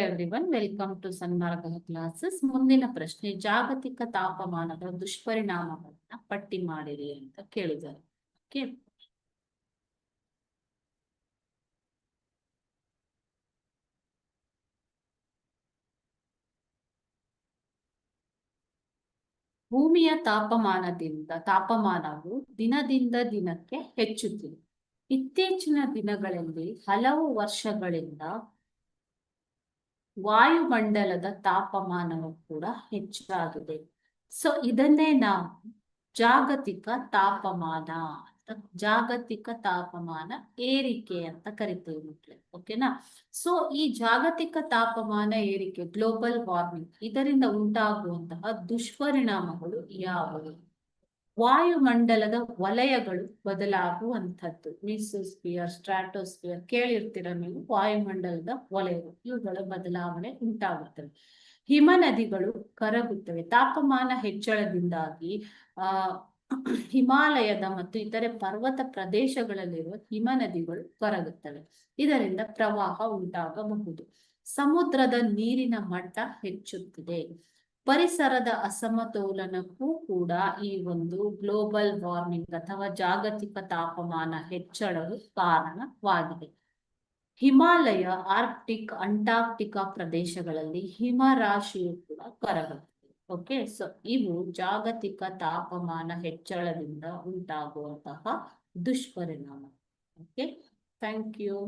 Everyone, welcome to Sanmarga classes. ಮುಂದಿನ ಪ್ರಶ್ನೆ, ಜಾಗತಿಕ ತಾಪಮಾನದ ದುಷ್ಪರಿಣಾಮಗಳನ್ನ ಪಟ್ಟಿ ಮಾಡಿರಿ ಅಂತ ಕೇಳಿದ್ದಾರೆ. ಓಕೆ, ಭೂಮಿಯ ತಾಪಮಾನವು ದಿನದಿಂದ ದಿನಕ್ಕೆ ಹೆಚ್ಚುತ್ತಿದೆ. ಇತ್ತೀಚಿನ ದಿನಗಳಲ್ಲಿ ಹಲವು ವರ್ಷಗಳಿಂದ ವಾಯುಮಂಡಲದ ತಾಪಮಾನವು ಕೂಡ ಹೆಚ್ಚಾಗಿದೆ. ಸೊ ಇದನ್ನೇ ನಾವು ಜಾಗತಿಕ ತಾಪಮಾನ ಜಾಗತಿಕ ತಾಪಮಾನ ಏರಿಕೆ ಅಂತ ಕರಿತೀವಿ ಮಕ್ಕಳೇ. ಓಕೆನಾ? ಸೊ ಈ ಜಾಗತಿಕ ತಾಪಮಾನ ಏರಿಕೆ, ಗ್ಲೋಬಲ್ ವಾರ್ಮಿಂಗ್, ಇದರಿಂದ ಉಂಟಾಗುವಂತಹ ದುಷ್ಪರಿಣಾಮಗಳು ಯಾವುವು? ವಾಯುಮಂಡಲದ ವಲಯಗಳು ಬದಲಾಗುವಂಥದ್ದು. ಮಿಸೋಸ್ಫಿಯರ್, ಸ್ಟ್ರಾಟೋಸ್ಫಿಯರ್ ಕೇಳಿರ್ತೀರ ನೀವು. ವಾಯುಮಂಡಲದ ವಲಯಗಳು, ಇವುಗಳ ಬದಲಾವಣೆ ಉಂಟಾಗುತ್ತವೆ. ಹಿಮ ನದಿಗಳು ಕರಗುತ್ತವೆ. ತಾಪಮಾನ ಹೆಚ್ಚಳದಿಂದಾಗಿ ಹಿಮಾಲಯದ ಮತ್ತು ಇತರೆ ಪರ್ವತ ಪ್ರದೇಶಗಳಲ್ಲಿರುವ ಹಿಮ ನದಿಗಳು ಕರಗುತ್ತವೆ. ಇದರಿಂದ ಪ್ರವಾಹ ಉಂಟಾಗಬಹುದು. ಸಮುದ್ರದ ನೀರಿನ ಮಟ್ಟ ಹೆಚ್ಚುತ್ತಿದೆ. ಪರಿಸರದ ಅಸಮತೋಲನಕ್ಕೂ ಕೂಡ ಈ ಒಂದು ಗ್ಲೋಬಲ್ ವಾರ್ಮಿಂಗ್ ಅಥವಾ ಜಾಗತಿಕ ತಾಪಮಾನ ಹೆಚ್ಚಳವು ಕಾರಣವಾಗಿದೆ. ಹಿಮಾಲಯ, ಆರ್ಕ್ಟಿಕ್, ಅಂಟಾರ್ಕ್ಟಿಕಾ ಪ್ರದೇಶಗಳಲ್ಲಿ ಹಿಮರಾಶಿಯು ಕೂಡ ಕರಗುತ್ತದೆ. ಓಕೆ, ಸೊ ಇವು ಜಾಗತಿಕ ತಾಪಮಾನ ಹೆಚ್ಚಳದಿಂದ ಉಂಟಾಗುವಂತಹ ದುಷ್ಪರಿಣಾಮ. Okay, thank you.